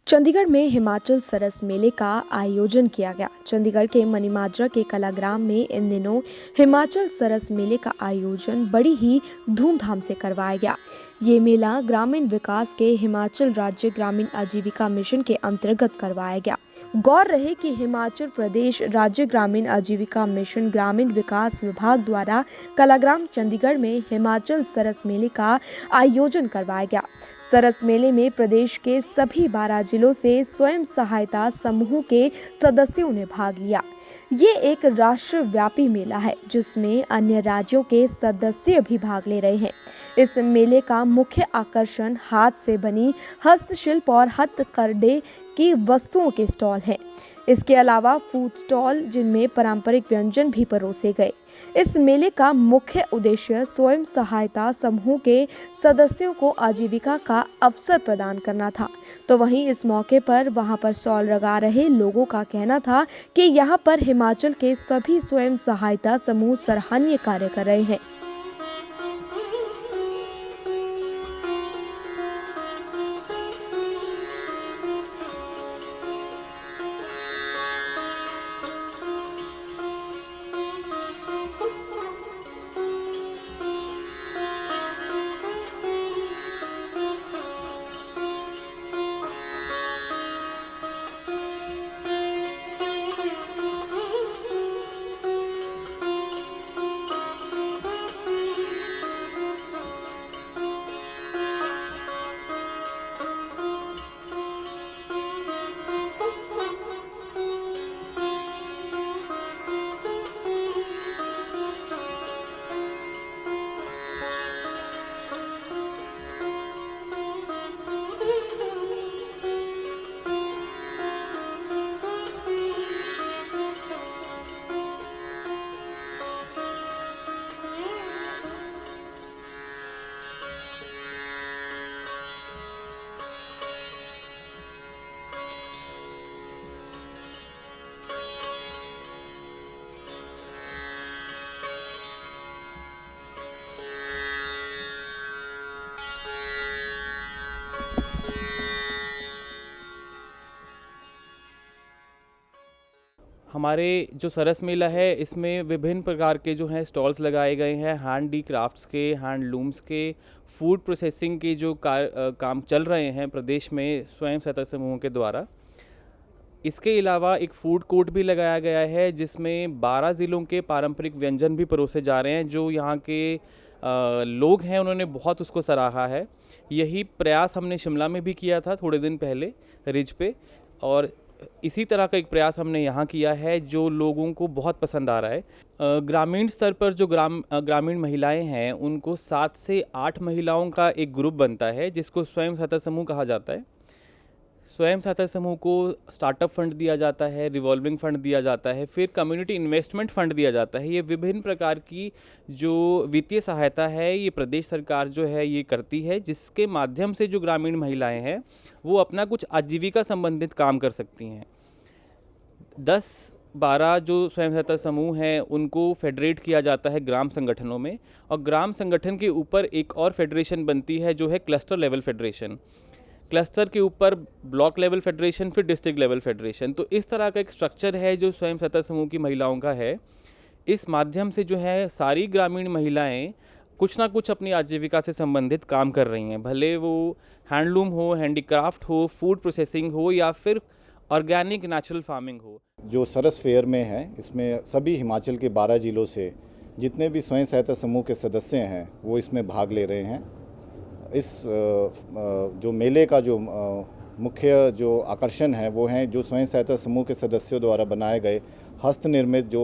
चंडीगढ़ में हिमाचल सरस मेले का आयोजन किया गया। चंडीगढ़ के मनीमाजरा के कलाग्राम में इन दिनों हिमाचल सरस मेले का आयोजन बड़ी ही धूमधाम से करवाया गया। ये मेला ग्रामीण विकास के हिमाचल राज्य ग्रामीण आजीविका मिशन के अंतर्गत करवाया गया। गौर रहे कि हिमाचल प्रदेश राज्य ग्रामीण आजीविका मिशन ग्रामीण विकास विभाग द्वारा कलाग्राम चंडीगढ़ में हिमाचल सरस मेले का आयोजन करवाया गया। सरस मेले में प्रदेश के सभी 12 जिलों से स्वयं सहायता समूह के सदस्यों ने भाग लिया। ये एक राष्ट्रव्यापी मेला है जिसमें अन्य राज्यों के सदस्य भी भाग ले रहे हैं। इस मेले का मुख्य आकर्षण हाथ से बनी हस्तशिल्प और हथकरघे की वस्तुओं के स्टॉल हैं। इसके अलावा फूड स्टॉल जिनमें पारंपरिक व्यंजन भी परोसे गए। इस मेले का मुख्य उद्देश्य स्वयं सहायता समूह के सदस्यों को आजीविका का अवसर प्रदान करना था। तो वहीं इस मौके पर वहां पर स्टॉल लगा रहे लोगों का कहना था कि यहां पर हिमाचल के सभी स्वयं सहायता समूह सराहनीय कार्य कर रहे हैं। हमारे जो सरस मेला है इसमें विभिन्न प्रकार के जो हैं स्टॉल्स लगाए गए हैं। हैंडी क्राफ्ट्स के, हैंडलूम्स के, फूड प्रोसेसिंग के जो काम चल रहे हैं प्रदेश में स्वयं सहायता समूहों के द्वारा। इसके अलावा एक फूड कोर्ट भी लगाया गया है जिसमें 12 ज़िलों के पारंपरिक व्यंजन भी परोसे जा रहे हैं। जो यहाँ के लोग हैं उन्होंने बहुत उसको सराहा है। यही प्रयास हमने शिमला में भी किया था थोड़े दिन पहले रिज पे, और इसी तरह का एक प्रयास हमने यहाँ किया है जो लोगों को बहुत पसंद आ रहा है। ग्रामीण स्तर पर जो ग्रामीण महिलाएं हैं उनको 7 से 8 महिलाओं का एक ग्रुप बनता है जिसको स्वयं सहायता समूह कहा जाता है। स्वयं सहायता समूह को स्टार्टअप फंड दिया जाता है, रिवॉल्विंग फंड दिया जाता है, फिर कम्युनिटी इन्वेस्टमेंट फंड दिया जाता है। ये विभिन्न प्रकार की जो वित्तीय सहायता है ये प्रदेश सरकार जो है ये करती है, जिसके माध्यम से जो ग्रामीण महिलाएं हैं वो अपना कुछ आजीविका संबंधित काम कर सकती हैं। 10-12 जो स्वयं सहायता समूह हैं उनको फेडरेट किया जाता है ग्राम संगठनों में, और ग्राम संगठन के ऊपर एक और फेडरेशन बनती है जो है क्लस्टर लेवल फेडरेशन। क्लस्टर के ऊपर ब्लॉक लेवल फेडरेशन, फिर डिस्ट्रिक्ट लेवल फेडरेशन। तो इस तरह का एक स्ट्रक्चर है जो स्वयं सहायता समूह की महिलाओं का है। इस माध्यम से जो है सारी ग्रामीण महिलाएं कुछ ना कुछ अपनी आजीविका से संबंधित काम कर रही हैं, भले वो हैंडलूम हो, हैंडीक्राफ्ट हो, फूड प्रोसेसिंग हो या फिर ऑर्गेनिक नेचुरल फार्मिंग हो। जो सरस फेयर में है इसमें सभी हिमाचल के 12 जिलों से जितने भी स्वयं सहायता समूह के सदस्य हैं वो इसमें भाग ले रहे हैं। इस जो मेले का जो मुख्य जो आकर्षण है वो हैं जो स्वयं सहायता समूह के सदस्यों द्वारा बनाए गए हस्त निर्मित जो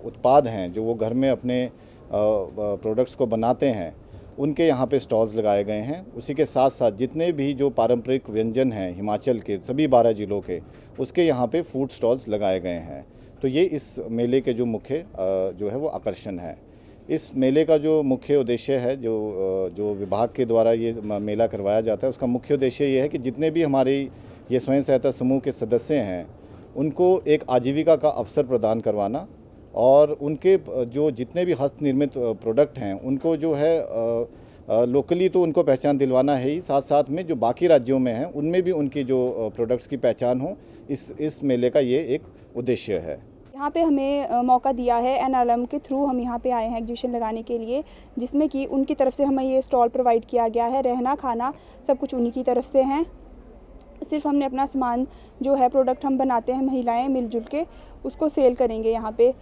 उत्पाद हैं, जो वो घर में अपने प्रोडक्ट्स को बनाते हैं, उनके यहाँ पे स्टॉल्स लगाए गए हैं। उसी के साथ साथ जितने भी जो पारंपरिक व्यंजन हैं हिमाचल के सभी 12 जिलों के, उसके यहाँ पे फूड स्टॉल्स लगाए गए हैं। तो ये इस मेले के जो मुख्य जो है वो आकर्षण है। इस मेले का जो मुख्य उद्देश्य है, जो विभाग के द्वारा ये मेला करवाया जाता है, उसका मुख्य उद्देश्य ये है कि जितने भी हमारे ये स्वयं सहायता समूह के सदस्य हैं उनको एक आजीविका का अवसर प्रदान करवाना, और उनके जो जितने भी हस्त निर्मित प्रोडक्ट हैं उनको जो है लोकली तो उनको पहचान दिलवाना है ही, साथ साथ में जो बाकी राज्यों में हैं उनमें भी उनकी जो प्रोडक्ट्स की पहचान हो, इस मेले का ये एक उद्देश्य है। यहाँ पे हमें मौका दिया है एनआरएम के थ्रू, हम यहाँ पे आए हैं एग्जीबिशन लगाने के लिए, जिसमें कि उनकी तरफ से हमें ये स्टॉल प्रोवाइड किया गया है। रहना खाना सब कुछ उन्हीं की तरफ से हैं। सिर्फ हमने अपना सामान जो है प्रोडक्ट हम बनाते हैं महिलाएं मिलजुल के, उसको सेल करेंगे यहाँ पे।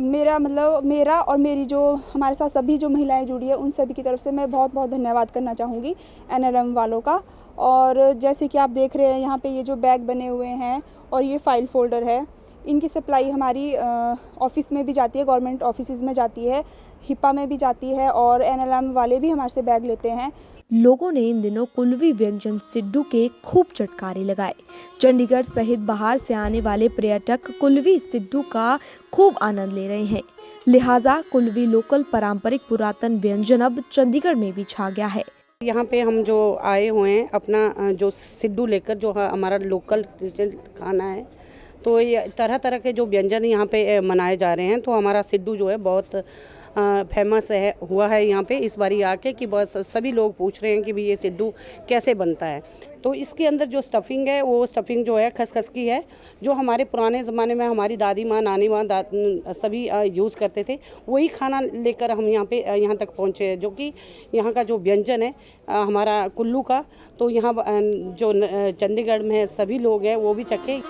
मेरा और मेरी जो हमारे साथ सभी जो महिलाएं जुड़ी है उन सभी की तरफ से मैं बहुत बहुत धन्यवाद करना चाहूँगी एनआरएम वालों का। और जैसे कि आप देख रहे हैं यहाँ पे ये जो बैग बने हुए हैं और ये फाइल फोल्डर है, इनकी सप्लाई हमारी ऑफिस में भी जाती है, गवर्नमेंट ऑफिसेज में जाती है, हिप्पा में भी जाती है और एनआरएम वाले भी हमारे से बैग लेते हैं। लोगों ने इन दिनों कुल्लवी व्यंजन सिड्डू के खूब चटकारे लगाए। चंडीगढ़ सहित बाहर से आने वाले पर्यटक कुल्लवी सिड्डू का खूब आनंद ले रहे हैं। लिहाजा कुल्लवी लोकल पारंपरिक पुरातन व्यंजन अब चंडीगढ़ में भी छा गया है। यहाँ पे हम जो आए हुए हैं अपना जो सिड्डू लेकर, जो हमारा लोकल खाना है, तो ये तरह तरह के जो व्यंजन यहाँ पे मनाए जा रहे हैं। तो हमारा सिड्डू जो है बहुत फेमस हुआ है यहाँ पे इस बारी आके, कि बस सभी लोग पूछ रहे हैं कि भाई ये सिड्डू कैसे बनता है। तो इसके अंदर जो स्टफिंग है वो स्टफिंग जो है खसखस की है, जो हमारे पुराने ज़माने में हमारी दादी माँ, नानी माँ सभी यूज़ करते थे। वही खाना लेकर हम यहाँ तक पहुँचे हैं, जो कि यहाँ का जो व्यंजन है हमारा कुल्लू का। तो यहाँ जो चंडीगढ़ में सभी लोग हैं वो भी चखे।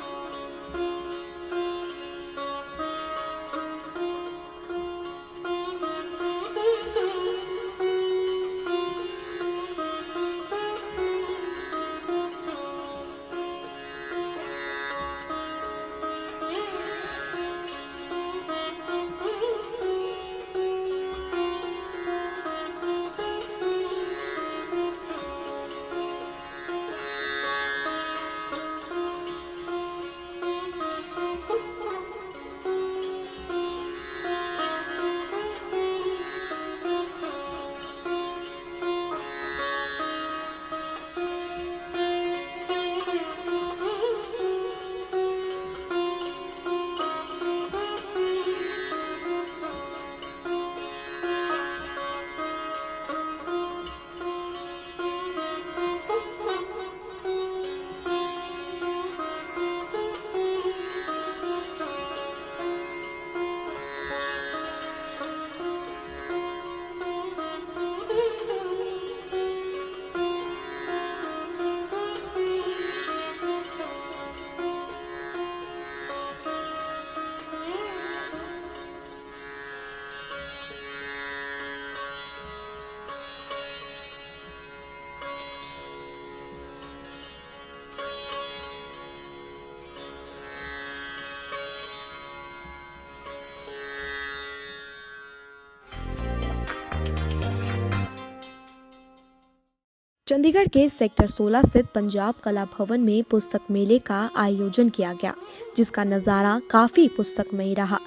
चंडीगढ़ के सेक्टर 16 स्थित पंजाब कला भवन में पुस्तक मेले का आयोजन किया गया, जिसका नजारा काफी पुस्तकमयी रहा।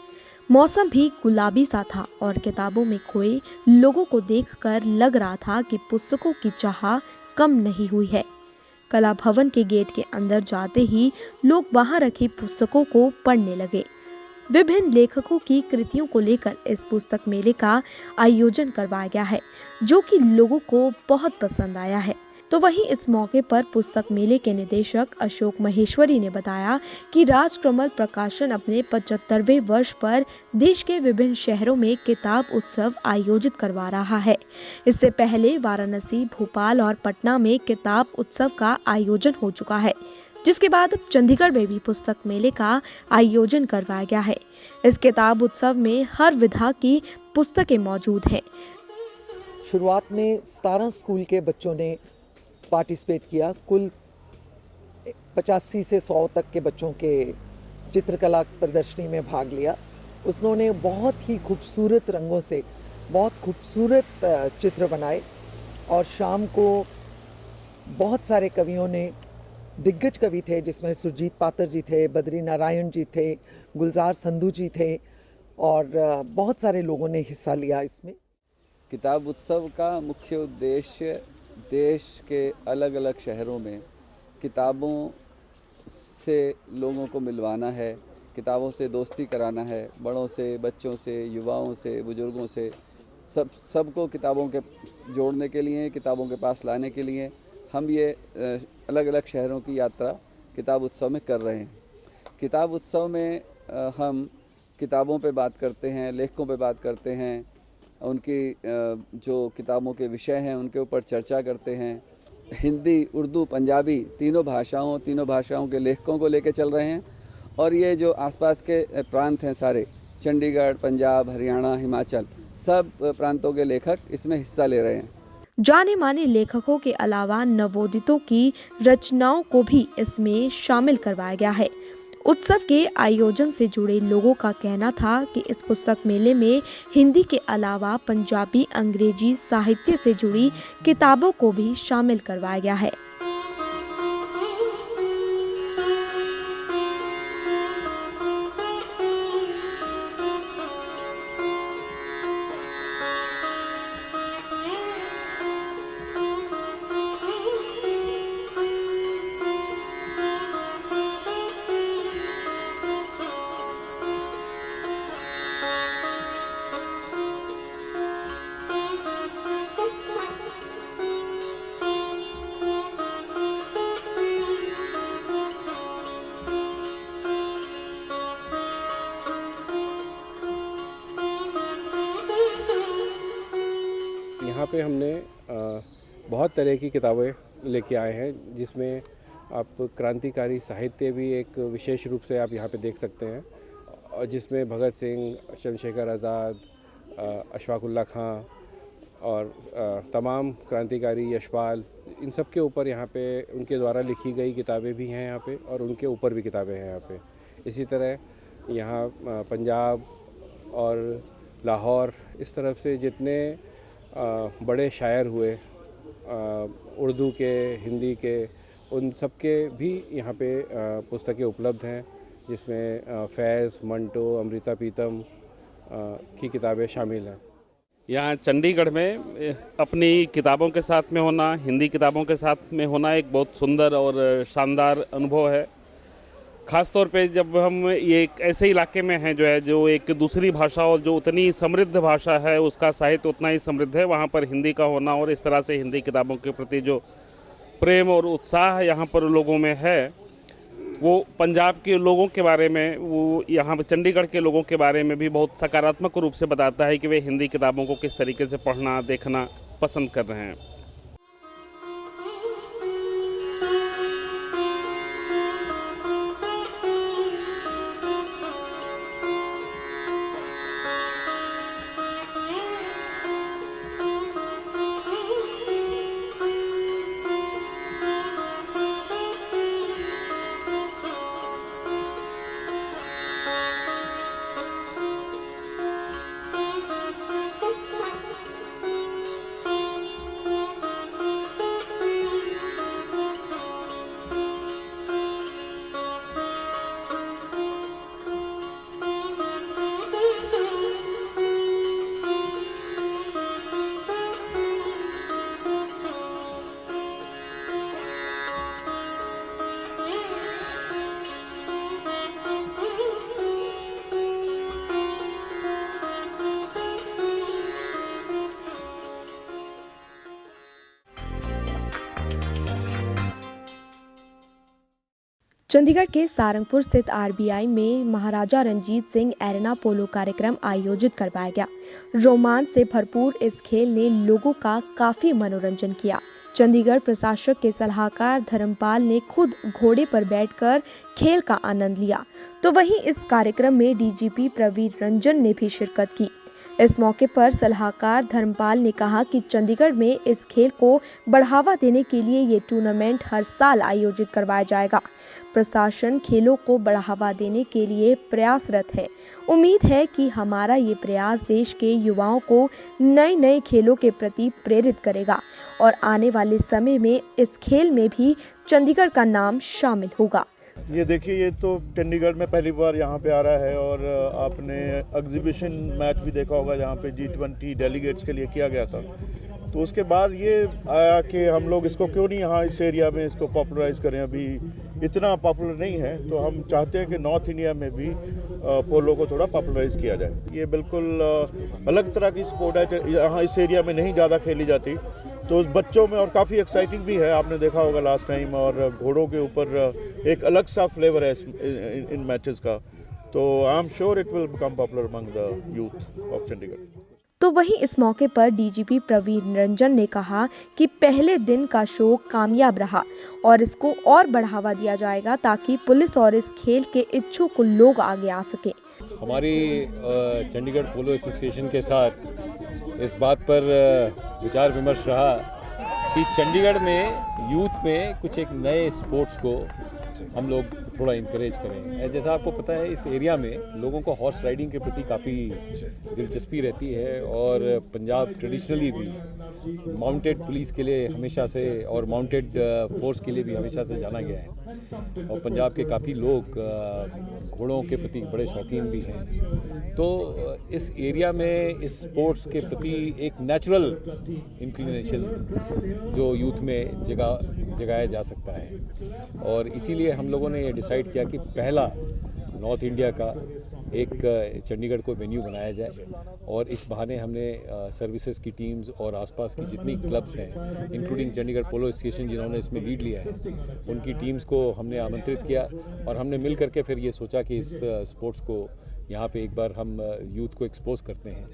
मौसम भी गुलाबी सा था और किताबों में खोए लोगों को देखकर लग रहा था कि पुस्तकों की चाह कम नहीं हुई है। कला भवन के गेट के अंदर जाते ही लोग वहां रखी पुस्तकों को पढ़ने लगे। विभिन्न लेखकों की कृतियों को लेकर इस पुस्तक मेले का आयोजन करवाया गया है, जो कि लोगों को बहुत पसंद आया है। तो वहीं इस मौके पर पुस्तक मेले के निदेशक अशोक महेश्वरी ने बताया कि राजकमल प्रकाशन अपने 75वें वर्ष पर देश के विभिन्न शहरों में किताब उत्सव आयोजित करवा रहा है। इससे पहले वाराणसी, भोपाल और पटना में किताब उत्सव का आयोजन हो चुका है, जिसके बाद अब चंडीगढ़ में भी पुस्तक मेले का आयोजन करवाया गया है। इस किताब उत्सव में हर विधा की पुस्तकें मौजूद हैं। शुरुआत में 17 स्कूल के बच्चों ने पार्टिसिपेट किया। कुल 85 से 100 तक के बच्चों के चित्रकला प्रदर्शनी में भाग लिया। उन्होंने बहुत ही खूबसूरत रंगों से बहुत खूबसूरत चित्र बनाए और शाम को बहुत सारे कवियों ने, दिग्गज कवि थे जिसमें सुरजीत पातर जी थे, बद्री नारायण जी थे, गुलजार संधू जी थे और बहुत सारे लोगों ने हिस्सा लिया इसमें। किताब उत्सव का मुख्य उद्देश्य देश के अलग अलग शहरों में किताबों से लोगों को मिलवाना है, किताबों से दोस्ती कराना है। बड़ों से, बच्चों से, युवाओं से, बुजुर्गों से, सबको किताबों के जोड़ने के लिए, किताबों के पास लाने के लिए हम ये अलग अलग शहरों की यात्रा किताब उत्सव में कर रहे हैं। किताब उत्सव में हम किताबों पे बात करते हैं, लेखकों पे बात करते हैं, उनकी जो किताबों के विषय हैं उनके ऊपर चर्चा करते हैं। हिंदी, उर्दू, पंजाबी तीनों भाषाओं के लेखकों को लेके चल रहे हैं। और ये जो आसपास के प्रांत हैं सारे, चंडीगढ़, पंजाब, हरियाणा, हिमाचल, सब प्रांतों के लेखक इसमें हिस्सा ले रहे हैं। जाने माने लेखकों के अलावा नवोदितों की रचनाओं को भी इसमें शामिल करवाया गया है। उत्सव के आयोजन से जुड़े लोगों का कहना था कि इस पुस्तक मेले में हिंदी के अलावा पंजाबी, अंग्रेजी साहित्य से जुड़ी किताबों को भी शामिल करवाया गया है। यहाँ पे हमने बहुत तरह की किताबें लेके आए हैं, जिसमें आप क्रांतिकारी साहित्य भी एक विशेष रूप से आप यहाँ पे देख सकते हैं, और जिसमें भगत सिंह, चंद्रशेखर आज़ाद, अशफाक उल्लाह खां और तमाम क्रांतिकारी, यशपाल, इन सब के ऊपर यहाँ पे उनके द्वारा लिखी गई किताबें भी हैं यहाँ पे, और उनके ऊपर भी किताबें हैं यहाँ पे। इसी तरह यहाँ पंजाब और लाहौर, इस तरफ से जितने बड़े शायर हुए उर्दू के, हिंदी के, उन सब के भी यहाँ पे पुस्तकें उपलब्ध हैं, जिसमें फैज़, मंटो, अमृता प्रीतम की किताबें शामिल हैं। यहाँ चंडीगढ़ में अपनी किताबों के साथ में होना, हिंदी किताबों के साथ में होना एक बहुत सुंदर और शानदार अनुभव है। ख़ास तौर पे जब हम ये एक ऐसे इलाके में हैं जो एक दूसरी भाषा और जो उतनी समृद्ध भाषा है, उसका साहित्य उतना ही समृद्ध है, वहाँ पर हिंदी का होना और इस तरह से हिंदी किताबों के प्रति जो प्रेम और उत्साह यहाँ पर लोगों में है, वो पंजाब के लोगों के बारे में, वो यहाँ पर चंडीगढ़ के लोगों के बारे में भी बहुत सकारात्मक रूप से बताता है कि वे हिंदी किताबों को किस तरीके से पढ़ना, देखना पसंद कर रहे हैं। चंडीगढ़ के सारंगपुर स्थित आरबीआई में महाराजा रंजीत सिंह एरेना पोलो कार्यक्रम आयोजित करवाया गया। रोमांच से भरपूर इस खेल ने लोगों का काफी मनोरंजन किया। चंडीगढ़ प्रशासक के सलाहकार धर्मपाल ने खुद घोड़े पर बैठकर खेल का आनंद लिया, तो वहीं इस कार्यक्रम में डीजीपी प्रवीर रंजन ने भी शिरकत की। इस मौके पर सलाहकार धर्मपाल ने कहा कि चंडीगढ़ में इस खेल को बढ़ावा देने के लिए ये टूर्नामेंट हर साल आयोजित करवाया जाएगा। प्रशासन खेलों को बढ़ावा देने के लिए प्रयासरत है। उम्मीद है कि हमारा ये प्रयास देश के युवाओं को नए नए खेलों के प्रति प्रेरित करेगा और आने वाले समय में इस खेल में भी चंडीगढ़ का नाम शामिल होगा। ये देखिए, ये तो चंडीगढ़ में पहली बार यहाँ पे आ रहा है, और आपने एग्जीबिशन मैच भी देखा होगा जहाँ पे G20 डेलीगेट्स के लिए किया गया था। तो उसके बाद ये आया कि हम लोग इसको क्यों नहीं यहाँ इस एरिया में इसको पॉपुलराइज करें। अभी इतना पॉपुलर नहीं है, तो हम चाहते हैं कि नॉर्थ इंडिया में भी पोलो को थोड़ा पॉपुलराइज किया जाए। ये बिल्कुल अलग तरह की स्पोर्ट है, यहाँ इस एरिया में नहीं ज़्यादा खेली जाती, तो उस बच्चों में और काफ़ी एक्साइटिंग भी है। आपने देखा होगा लास्ट टाइम, और घोड़ों के ऊपर एक अलग सा फ्लेवर है इन मैचेस का। तो I am sure it will become popular among the youth of Chandigarh. तो वहीं इस मौके पर डीजीपी प्रवीण रंजन ने कहा कि पहले दिन का शो कामयाब रहा और इसको और बढ़ावा दिया जाएगा ताकि पुलिस और इस खेल के इच्छुक लोग आगे आ सके। हमारी चंडीगढ़ पोलो एसोसिएशन के साथ इस बात पर विचार विमर्श रहा कि चंडीगढ़ में यूथ में कुछ एक नए स्पोर्ट्स को हम लोग थोड़ा इंकरेज करें। जैसा आपको पता है, इस एरिया में लोगों को हॉर्स राइडिंग के प्रति काफ़ी दिलचस्पी रहती है और पंजाब ट्रेडिशनली भी माउंटेड पुलिस के लिए हमेशा से और माउंटेड फोर्स के लिए भी हमेशा से जाना गया है, और पंजाब के काफ़ी लोग घोड़ों के प्रति बड़े शौकीन भी हैं। तो इस एरिया में इस स्पोर्ट्स के प्रति एक नेचुरल इंक्लिनेशन जो यूथ में जगाया जा सकता है, और इसीलिए हम लोगों ने ये डिसाइड किया कि पहला नॉर्थ इंडिया का एक चंडीगढ़ को वेन्यू बनाया जाए, और इस बहाने हमने सर्विसेज की टीम्स और आसपास की जितनी क्लब्स हैं, इंक्लूडिंग चंडीगढ़ पोलो एसोसिएशन जिन्होंने इसमें लीड लिया है, उनकी टीम्स को हमने आमंत्रित किया, और हमने मिल करके फिर ये सोचा कि इस स्पोर्ट्स को यहाँ पे एक बार हम यूथ को एक्सपोज करते हैं,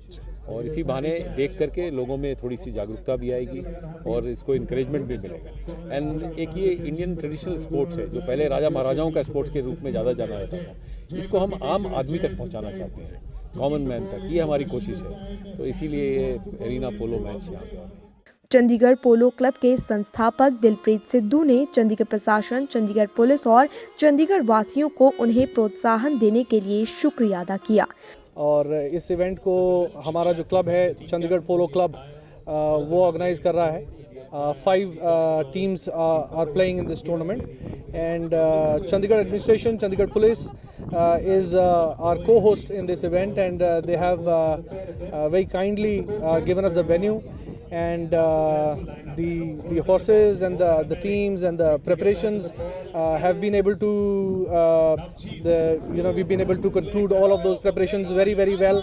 और इसी बहाने देख करके लोगों में थोड़ी सी जागरूकता भी आएगी और इसको इंकरेजमेंट भी मिलेगा। एंड एक ये इंडियन ट्रेडिशनल स्पोर्ट्स है जो पहले राजा महाराजाओं का स्पोर्ट्स के रूप में ज़्यादा जाना जाता था, इसको हम आम आदमी तक पहुँचाना चाहते हैं, कॉमन मैन तक, ये हमारी कोशिश है। तो इसीलिए ये एरिना पोलो मैच यहाँ पे। चंडीगढ़ पोलो क्लब के संस्थापक दिलप्रीत सिद्धू ने चंडीगढ़ प्रशासन, चंडीगढ़ पुलिस और चंडीगढ़ वासियों को उन्हें प्रोत्साहन देने के लिए शुक्रिया अदा किया। और इस इवेंट को हमारा जो क्लब है चंडीगढ़ पोलो क्लब वो ऑर्गेनाइज कर रहा है। 5 teams are playing in this tournament, and Chandigarh administration, Chandigarh police is our co-host in this event, and they have very kindly given us the venue, and the horses and the teams and the preparations have been able to we've been able to conclude all of those preparations very well.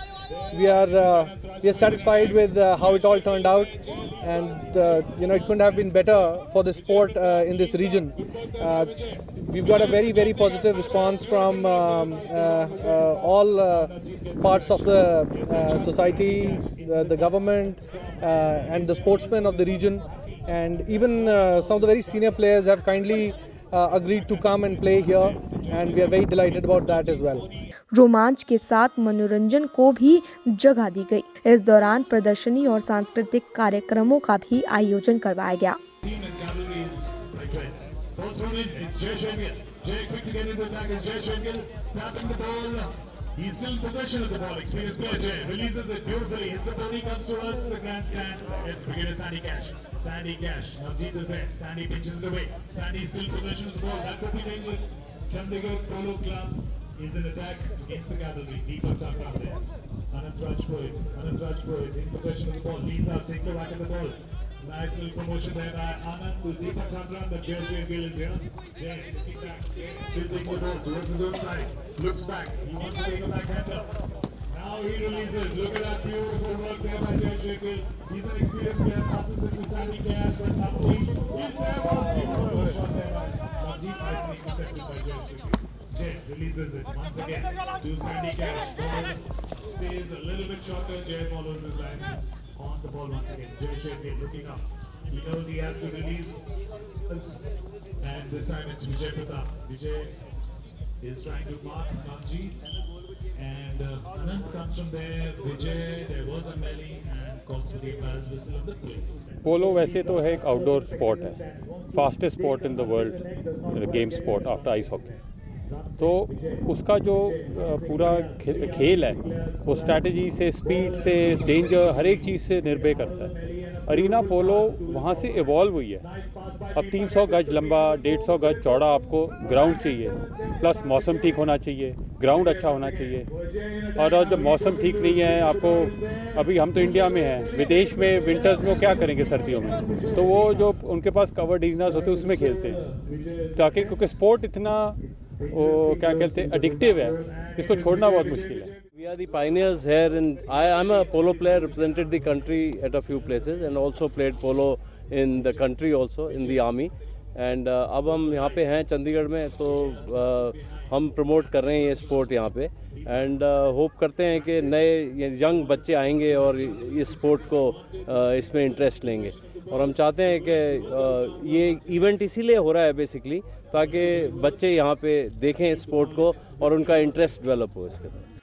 We are satisfied with how it all turned out, and it couldn't have been better for the sport in this region. We've got a very positive response from all parts of the society, the government, and the sportsmen of the region, and even some of the very senior players have kindly agreed to come and play here, and we are very delighted about that as well. रोमांच के साथ मनोरंजन को भी जगह दी गई। इस दौरान प्रदर्शनी और सांस्कृतिक कार्यक्रमों का भी आयोजन करवाया गया। He's still in possession of the ball. Experienced player Jay releases it beautifully. Hits the body, comes towards the grandstand. It's beginner Sandy Cash. Sandy Cash. Navjeet is there. Sandy pinches it away. Sandy is still in possession of the ball. That could be dangerous. Chandigarh Polo Club is in attack against the cavalry. Deepak Chakra there. Anand Rajpurohit in possession of the ball. Leads out, takes a whack at the ball. Nice little promotion there by Anand to Deepak Chakra, but Jay Gill is here. Jay looking back. Still taking the ball towards his own side. Looks back. He wants to take a backhander. Now he releases. Look at that beautiful work there by Jay Gill. He's an experienced player. Passes it to Sandy Cash, but Navjeet is there. Beautiful shot there by Navjeet. Nicely intercepted by Jay Gill. Jay releases it once again to Sandy Cash. Ball stays a little bit shorter. Jay follows his lines. On the ball once again. Jay Shekhi looking up. He knows he has to release this. And this time it's Vijay Pratap. Vijay is trying to mark Navjeet. And Anand comes from there. Vijay, there was a melee and calls for the embarrassed whistle of the play. पोलो वैसे तो है एक outdoor sport है, fastest sport in the world game sport after ice hockey. तो उसका जो पूरा खेल है वो स्ट्रैटेजी से, स्पीड से, डेंजर, हर एक चीज़ से निर्भर करता है। अरीना पोलो वहाँ से इवॉल्व हुई है। अब 300 गज लंबा, 150 गज चौड़ा आपको ग्राउंड चाहिए, प्लस मौसम ठीक होना चाहिए, ग्राउंड अच्छा होना चाहिए। और जब मौसम ठीक नहीं है आपको, अभी हम तो इंडिया में हैं, विदेश में विंटर्स में वो क्या करेंगे सर्दियों में, तो वो जो उनके पास कवर्ड एरिनाज होते हैं उसमें खेलते हैं, ताकि क्योंकि स्पोर्ट इतना वो क्या कहते हैं एडिक्टिव है, इसको छोड़ना बहुत मुश्किल है। We are the pioneers here, and I'm a polo player, represented the country at a few places and also played polo in the country also in the army. And अब हम यहाँ पे हैं चंडीगढ़ में, तो हम प्रमोट कर रहे हैं ये स्पोर्ट यहाँ पे, एंड होप करते हैं कि नए यंग बच्चे आएंगे और इस स्पोर्ट को इसमें इंटरेस्ट लेंगे। और हम चाहते हैं कि ये इवेंट इसीलिए हो रहा है बेसिकली ताकि बच्चे यहाँ पे देखें इस स्पोर्ट को और उनका इंटरेस्ट डेवलप हो इसके अंदर।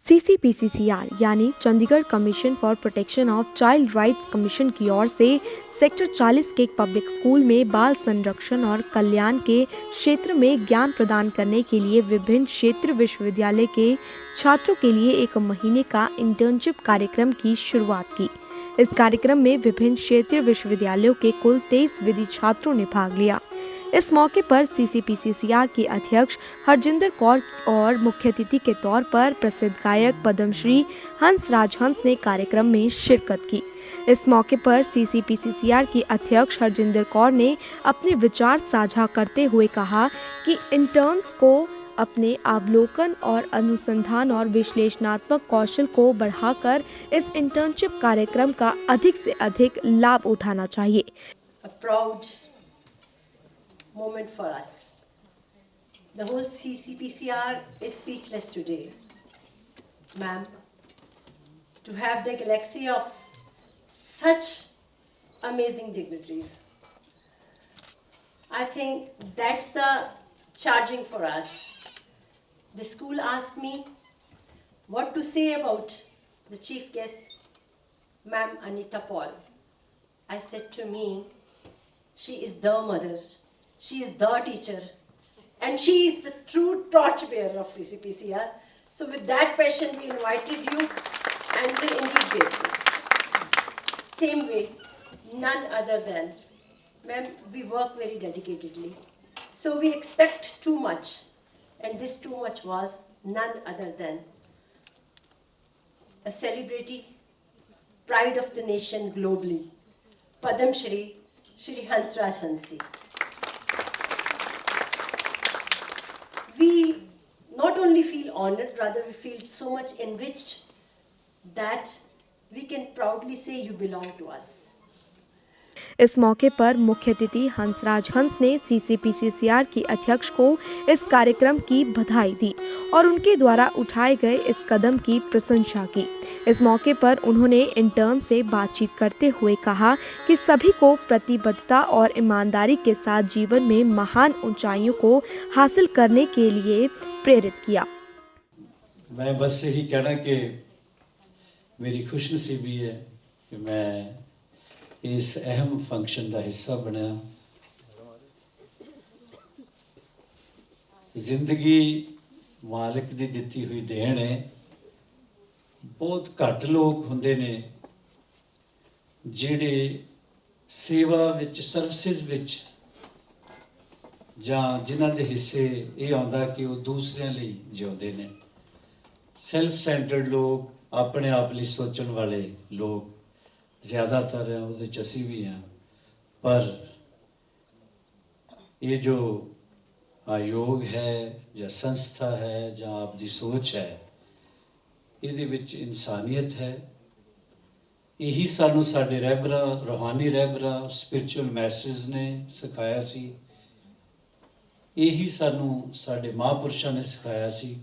CCPCCR यानी Chandigarh commission for protection of child rights commission की ओर से सेक्टर 40 के एक पब्लिक स्कूल में बाल संरक्षण और कल्याण के क्षेत्र में ज्ञान प्रदान करने के लिए विभिन्न क्षेत्र विश्वविद्यालय के छात्रों के लिए 1 महीने का इंटर्नशिप कार्यक्रम की शुरुआत की। इस कार्यक्रम में विभिन्न क्षेत्रीय विश्वविद्यालयों के कुल 23 विधि छात्रों ने भाग लिया। इस मौके पर CCPCCR के अध्यक्ष हरजिंदर कौर और मुख्य अतिथि के तौर पर प्रसिद्ध गायक पद्मश्री हंसराज हंस ने कार्यक्रम में शिरकत की। इस मौके पर CCPCCR के अध्यक्ष हरजिंदर कौर ने अपने विचार साझा करते हुए कहा कि इंटर्न्स को अपने अवलोकन और अनुसंधान और विश्लेषणात्मक कौशल को बढ़ाकर इस इंटर्नशिप कार्यक्रम का अधिक से अधिक लाभ उठाना चाहिए। Moment for us. The whole CCPCR is speechless today, ma'am, to have the galaxy of such amazing dignitaries. I think that's the charging for us. The school asked me what to say about the chief guest, ma'am Anita Paul. I said to me, she is the mother. She is the teacher, and she is the true torchbearer of CCPCR. So with that passion, we invited you, and we indeed grateful. Same way, none other than, ma'am, we work very dedicatedly. So we expect too much, and this too much was none other than a celebrity, pride of the nation globally, Padam Shri Hansraj Hansi. We not only feel honored, rather we feel so much enriched that we can proudly say you belong to us. इस मौके पर मुख्य अतिथि हंसराज हंस ने CCPCCR के अध्यक्ष को इस कार्यक्रम की बधाई दी और उनके द्वारा उठाए गए इस कदम की प्रशंसा की। इस मौके पर उन्होंने इंटर्न से बातचीत करते हुए कहा कि सभी को प्रतिबद्धता और ईमानदारी के साथ जीवन में महान ऊंचाइयों को हासिल करने के लिए प्रेरित किया। मैं बस यही कहना कि मेरी खुशनसीबी है कि मैं इस अहम फंक्शन का हिस्सा बना। जिंदगी मालिक की दिती हुई देन है। बहुत घट लोग होंदे ने जिहड़े सेवा विच सर्विसेज विच जां जिन्हां दे हिस्से ये आउंदा कि वो दूसरियां लई जिउंदे ने। सैल्फ सेंटर्ड लोग, अपने आप लई सोचण वाले लोग ज़्यादातर हैं, वो असी भी हैं। पर ये जो आयोग है या संस्था है या आपकी सोच है, इहदे विच इंसानियत है। यही सानू साडे रहबरा, रूहानी रहबरा, स्पिरिचुअल मैसेज ने सिखाया सी। यही सानू साडे महापुरुषां ने सिखाया सी।